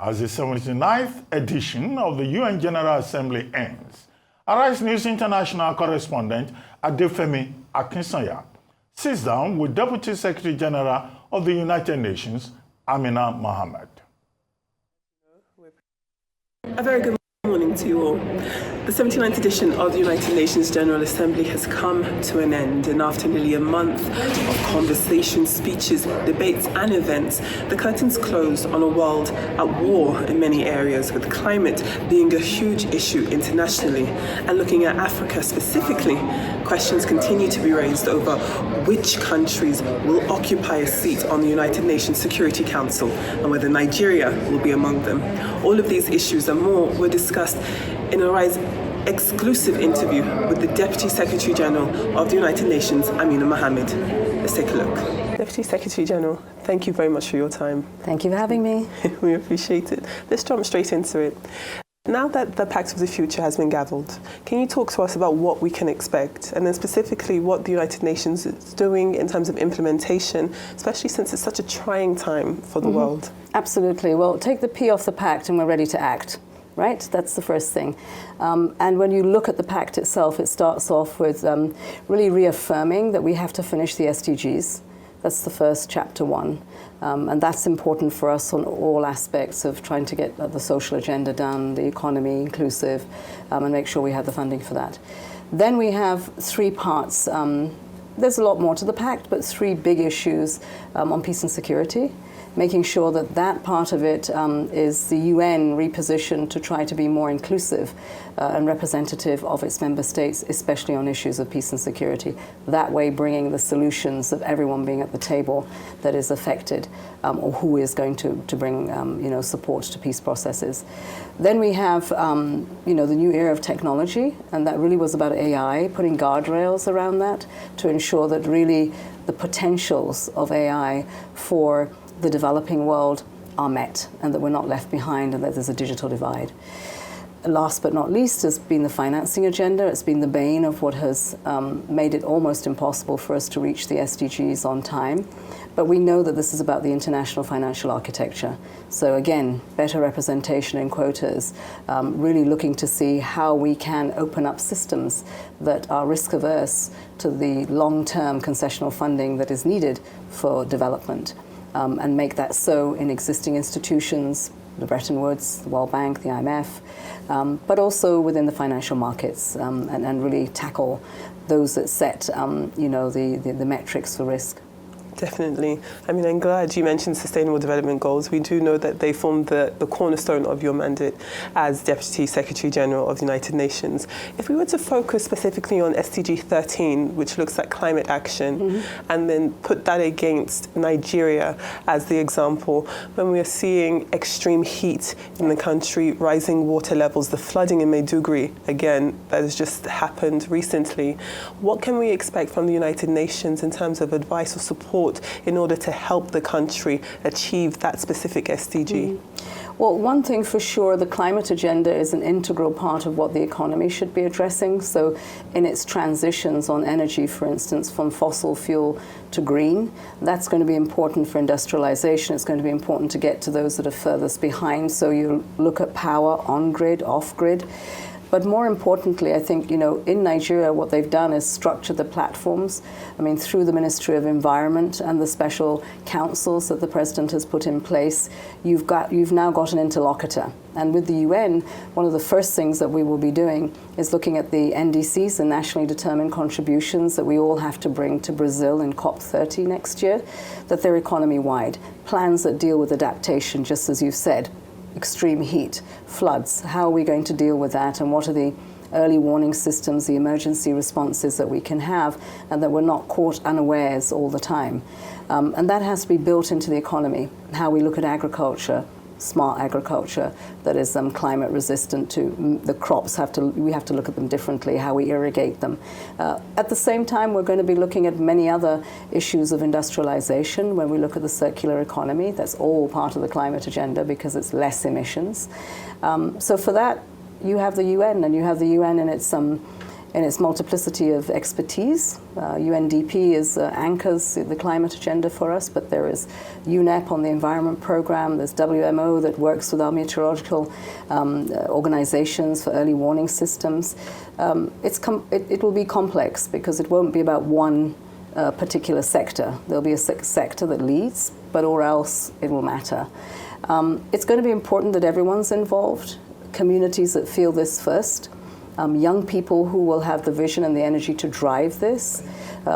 As the 79th edition of the UN General Assembly ends, Arise News International correspondent Adefemi Akinsanya sits down with Deputy Secretary General of the United Nations, Amina Mohammed. A very good morning to you all. The 79th edition of the United Nations General Assembly has come to an end, and after nearly a month of conversations, speeches, debates and events, the curtains closed on a world at war in many areas, with climate being a huge issue internationally. And looking at Africa specifically, questions continue to be raised over which countries will occupy a seat on the United Nations Security Council and whether Nigeria will be among them. All of these issues and more were discussed in a Rise exclusive interview with the Deputy Secretary General of the United Nations, Amina Mohammed. Let's take a look. Deputy Secretary General, thank you very much for your time. Thank you for having me. We appreciate it. Let's jump straight into it. Now that the Pact of the Future has been gavelled, can you talk to us about what we can expect, and then specifically what the United Nations is doing in terms of implementation, especially since it's such a trying time for the world? Absolutely. Well, take the P off the Pact and we're ready to act. Right? That's the first thing. And when you look at the Pact itself, it starts off with really reaffirming that we have to finish the SDGs. That's the first chapter one. And that's important for us on all aspects of trying to get the social agenda done, the economy inclusive, and make sure we have the funding for that. Then we have three parts. There's a lot more to the Pact, but three big issues on peace and security. Making sure that that part of it is the UN repositioned to try to be more inclusive and representative of its member states, especially on issues of peace and security. That way bringing the solutions of everyone being at the table that is affected or who is going to bring support to peace processes. Then we have the new era of technology, and that really was about AI, putting guardrails around that to ensure that really the potentials of AI for the developing world are met and that we're not left behind and that there's a digital divide. Last but not least has been the financing agenda. It's been the bane of what has made it almost impossible for us to reach the SDGs on time. But we know that this is about the international financial architecture. So again, better representation in quotas, really looking to see how we can open up systems that are risk averse to the long-term concessional funding that is needed for development. And make that so in existing institutions, the Bretton Woods, the World Bank, the IMF, but also within the financial markets, and really tackle those that set, the metrics for risk. Definitely. I mean, I'm glad you mentioned Sustainable Development Goals. We do know that they form the cornerstone of your mandate as Deputy Secretary General of the United Nations. If we were to focus specifically on SDG 13, which looks at climate action, and then put that against Nigeria as the example, when we are seeing extreme heat in the country, rising water levels, the flooding in Maiduguri, again, that has just happened recently, what can we expect from the United Nations in terms of advice or support in order to help the country achieve that specific SDG? Well, one thing for sure, the climate agenda is an integral part of what the economy should be addressing. So in its transitions on energy, for instance, from fossil fuel to green, that's going to be important for industrialization. It's going to be important to get to those that are furthest behind. So you look at power on grid, off grid. But more importantly, I think, in Nigeria, what they've done is structure the platforms. I mean, through the Ministry of Environment and the special councils that the President has put in place, you've now got an interlocutor. And with the UN, one of the first things that we will be doing is looking at the NDCs, the nationally determined contributions that we all have to bring to Brazil in COP30 next year, that they're economy-wide. Plans that deal with adaptation, just as you've said. Extreme heat, floods, how are we going to deal with that, and what are the early warning systems, the emergency responses that we can have, and that we're not caught unawares all the time. And that has to be built into the economy, how we look at agriculture, smart agriculture that is climate resistant to the crops. We have to look at them differently, how we irrigate them. At the same time, we're going to be looking at many other issues of industrialization. When we look at the circular economy, that's all part of the climate agenda because it's less emissions. So for that, you have the UN, and you have the UN in its in its multiplicity of expertise. UNDP anchors the climate agenda for us, but there is UNEP on the environment program, there's WMO that works with our meteorological organizations for early warning systems. It will be complex because it won't be about one particular sector. There'll be a sector that leads, but or else it will matter. It's going to be important that everyone's involved, communities that feel this first, young people who will have the vision and the energy to drive this,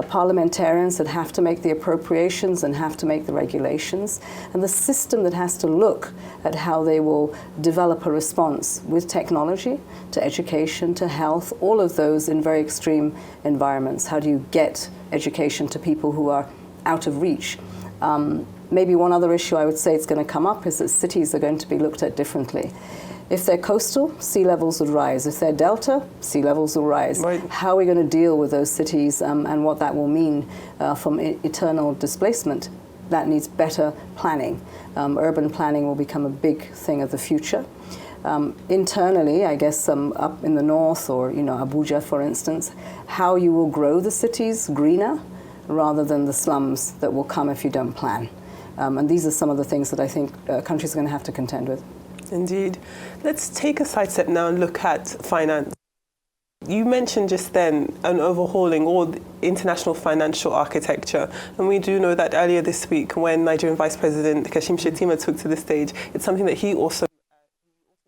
parliamentarians that have to make the appropriations and have to make the regulations, and the system that has to look at how they will develop a response with technology, to education, to health, all of those in very extreme environments. How do you get education to people who are out of reach? Maybe one other issue I would say it's going to come up is that cities are going to be looked at differently. If they're coastal, sea levels would rise. If they're delta, sea levels will rise. Right. How are we going to deal with those cities and what that will mean from eternal displacement? That needs better planning. Urban planning will become a big thing of the future. Internally, I guess up in the north or Abuja, for instance, how you will grow the cities greener rather than the slums that will come if you don't plan. And these are some of the things that I think countries are going to have to contend with. Indeed. Let's take a side step now and look at finance. You mentioned just then an overhauling all the international financial architecture. And we do know that earlier this week when Nigerian Vice President Kashim Shettima took to the stage, it's something that he also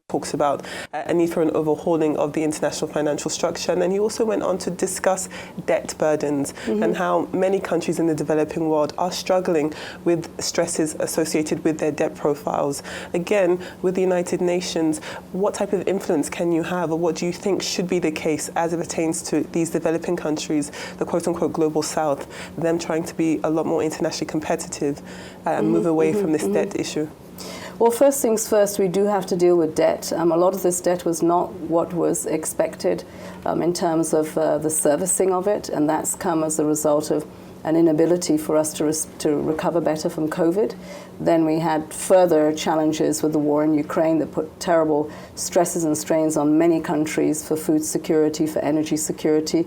talks about a need for an overhauling of the international financial structure. And then he also went on to discuss debt burdens and how many countries in the developing world are struggling with stresses associated with their debt profiles. Again, with the United Nations, what type of influence can you have, or what do you think should be the case as it pertains to these developing countries, the quote-unquote global south, them trying to be a lot more internationally competitive and move away from this debt issue? Well, first things first, we do have to deal with debt. A lot of this debt was not what was expected in terms of the servicing of it, and that's come as a result of an inability for us to recover better from COVID. Then we had further challenges with the war in Ukraine that put terrible stresses and strains on many countries for food security, for energy security.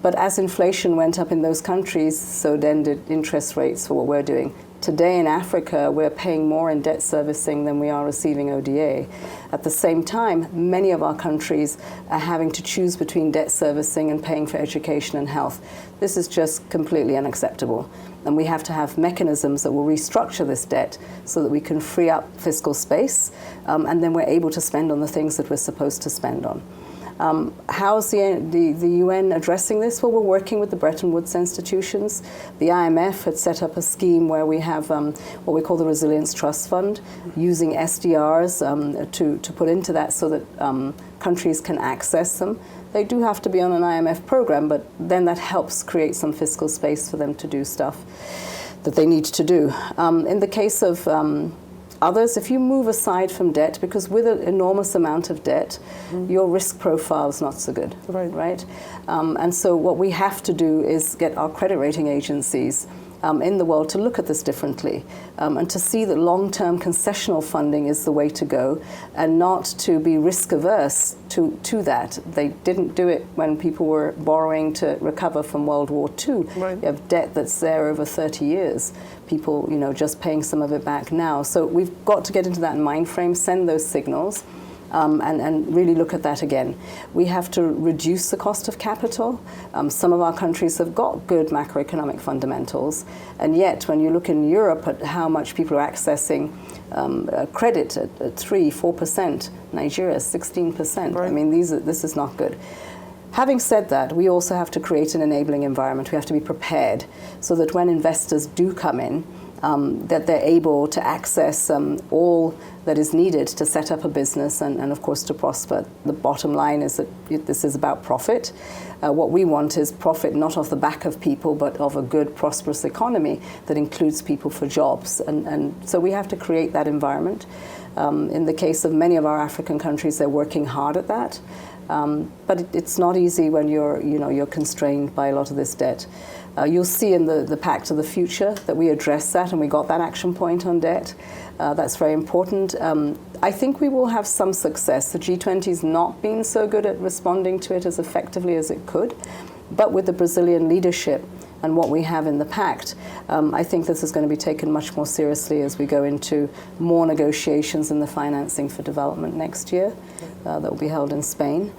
But as inflation went up in those countries, so then did interest rates for what we're doing. Today in Africa, we're paying more in debt servicing than we are receiving ODA. At the same time, many of our countries are having to choose between debt servicing and paying for education and health. This is just completely unacceptable. And we have to have mechanisms that will restructure this debt so that we can free up fiscal space, and then we're able to spend on the things that we're supposed to spend on. How's the UN addressing this? Well, we're working with the Bretton Woods institutions. The IMF had set up a scheme where we have what we call the Resilience Trust Fund, using SDRs to put into that so that countries can access them. They do have to be on an IMF program, but then that helps create some fiscal space for them to do stuff that they need to do. In the case of others, if you move aside from debt, because with an enormous amount of debt, your risk profile is not so good, right? And so what we have to do is get our credit rating agencies in the world to look at this differently and to see that long-term concessional funding is the way to go and not to be risk averse to that. They didn't do it when people were borrowing to recover from World War II. Right. You have debt that's there over 30 years. People, just paying some of it back now. So we've got to get into that mind frame, send those signals, and really look at that again. We have to reduce the cost of capital. Some of our countries have got good macroeconomic fundamentals, and yet when you look in Europe at how much people are accessing credit at 3-4%, Nigeria 16%. Right. I mean, this is not good. Having said that, we also have to create an enabling environment. We have to be prepared so that when investors do come in, that they're able to access all that is needed to set up a business and of course, to prosper. The bottom line is that this is about profit. What we want is profit not off the back of people, but of a good, prosperous economy that includes people for jobs. And so we have to create that environment. In the case of many of our African countries, they're working hard at that. But it's not easy when you're constrained by a lot of this debt. You'll see in the Pact of the Future that we address that, and we got that action point on debt. That's very important. I think we will have some success. The G20's not been so good at responding to it as effectively as it could, but with the Brazilian leadership and what we have in the Pact, I think this is going to be taken much more seriously as we go into more negotiations in the financing for development next year that will be held in Spain.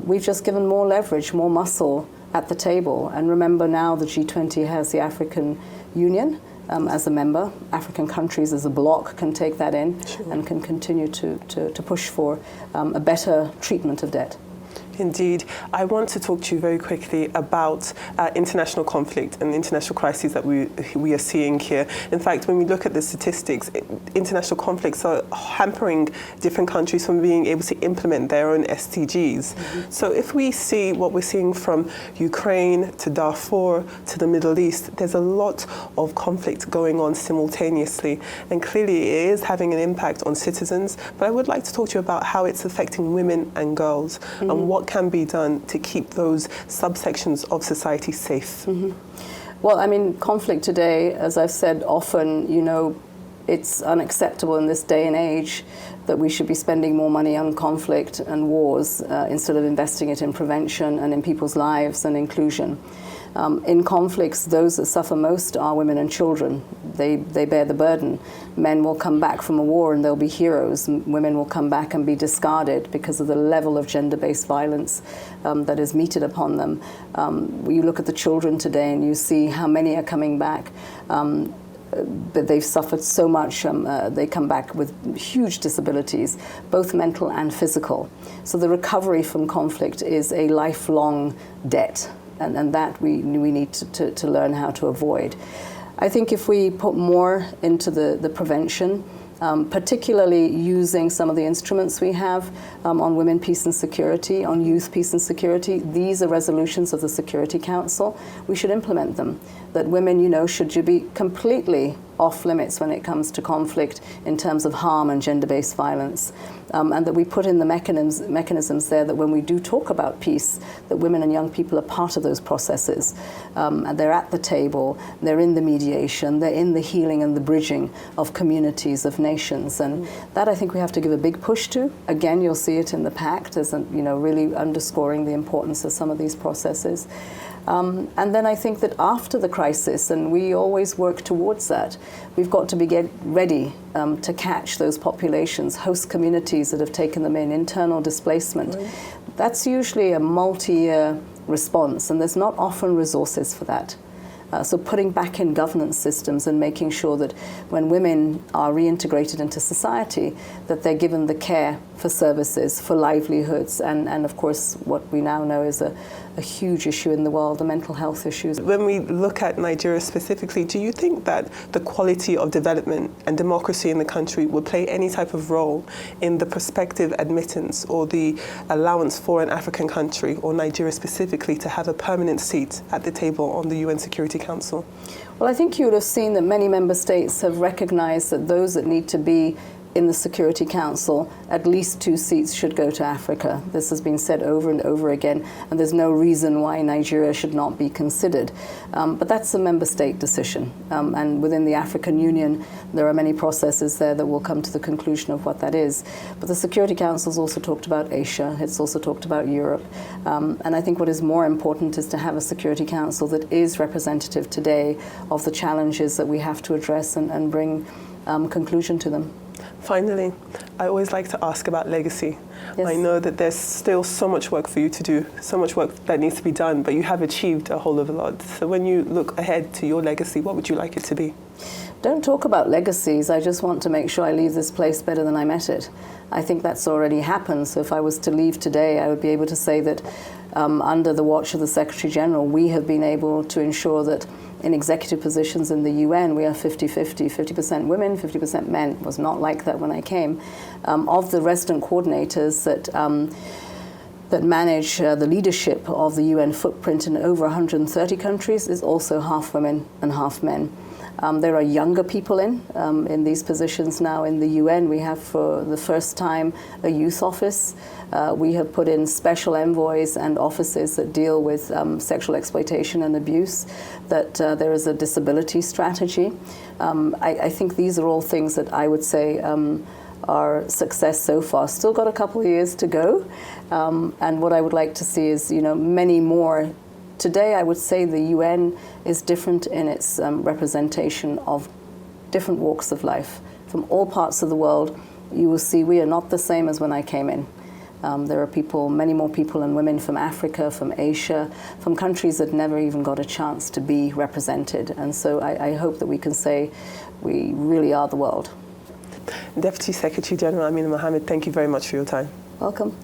We've just given more leverage, more muscle at the table. And remember now the G20 has the African Union as a member. African countries as a bloc can take that in and can continue to push for a better treatment of debt. Indeed. I want to talk to you very quickly about international conflict and international crises that we are seeing here. In fact, when we look at the statistics, international conflicts are hampering different countries from being able to implement their own SDGs. Mm-hmm. So if we see what we're seeing from Ukraine to Darfur to the Middle East, there's a lot of conflict going on simultaneously. And clearly it is having an impact on citizens. But I would like to talk to you about how it's affecting women and girls and what can be done to keep those subsections of society safe. Mm-hmm. Well, I mean, conflict today, as I've said often, it's unacceptable in this day and age that we should be spending more money on conflict and wars instead of investing it in prevention and in people's lives and inclusion. In conflicts, those that suffer most are women and children. They bear the burden. Men will come back from a war and they'll be heroes. Women will come back and be discarded because of the level of gender-based violence that is meted upon them. You look at the children today and you see how many are coming back. But they've suffered so much. They come back with huge disabilities, both mental and physical. So the recovery from conflict is a lifelong debt. And that we need to learn how to avoid. I think if we put more into the prevention, particularly using some of the instruments we have on women, peace and security, on youth, peace and security, these are resolutions of the Security Council. We should implement them. That women, should you be completely off limits when it comes to conflict in terms of harm and gender-based violence. And that we put in the mechanisms there that when we do talk about peace, that women and young people are part of those processes. And they're at the table, they're in the mediation, they're in the healing and the bridging of communities, of nations. And that I think we have to give a big push to. Again, you'll see it in the Pact as really underscoring the importance of some of these processes. And then I think that after the crisis, and we always work towards that, we've got to get ready to catch those populations, host communities that have taken them in, internal displacement. Right. That's usually a multi-year response, and there's not often resources for that. So putting back in governance systems and making sure that when women are reintegrated into society, that they're given the care for services, for livelihoods, and of course what we now know is a huge issue in the world, the mental health issues. When we look at Nigeria specifically, do you think that the quality of development and democracy in the country will play any type of role in the prospective admittance or the allowance for an African country, or Nigeria specifically, to have a permanent seat at the table on the UN Security Council? Well, I think you would have seen that many member states have recognized that those that need to be in the Security Council, at least 2 seats should go to Africa. This has been said over and over again, and there's no reason why Nigeria should not be considered. But that's a member state decision. And within the African Union, there are many processes there that will come to the conclusion of what that is. But the Security Council has also talked about Asia. It's also talked about Europe. And I think what is more important is to have a Security Council that is representative today of the challenges that we have to address and bring conclusion to them. Finally, I always like to ask about legacy. Yes. I know that there's still so much work for you to do, so much work that needs to be done, but you have achieved a whole lot of a lot. So when you look ahead to your legacy, what would you like it to be? Don't talk about legacies. I just want to make sure I leave this place better than I met it. I think that's already happened. So if I was to leave today, I would be able to say that under the watch of the Secretary General, we have been able to ensure that in executive positions in the UN, we are 50-50, 50% women, 50% men. It was not like that when I came. Of the resident coordinators that manage the leadership of the UN footprint in over 130 countries is also half women and half men. There are younger people in these positions now. In the UN, we have for the first time a youth office. We have put in special envoys and offices that deal with sexual exploitation and abuse, that there is a disability strategy. I think these are all things that I would say are success so far. Still got a couple of years to go. And what I would like to see is, many more. Today, I would say the UN is different in its representation of different walks of life. From all parts of the world, you will see we are not the same as when I came in. There are people, many more people and women from Africa, from Asia, from countries that never even got a chance to be represented. And so I hope that we can say we really are the world. Deputy Secretary General Amina Mohammed, thank you very much for your time. Welcome.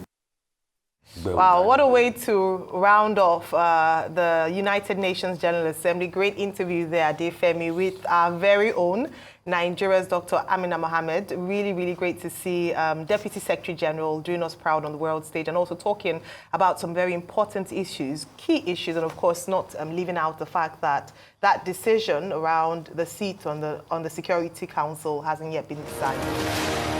Wow, what a way to round off the United Nations General Assembly. Great interview there, Adefemi, with our very own Nigeria's Dr. Amina Mohammed. Really, really great to see Deputy Secretary General doing us proud on the world stage and also talking about some very important issues, key issues, and of course not leaving out the fact that that decision around the seat on the Security Council hasn't yet been decided.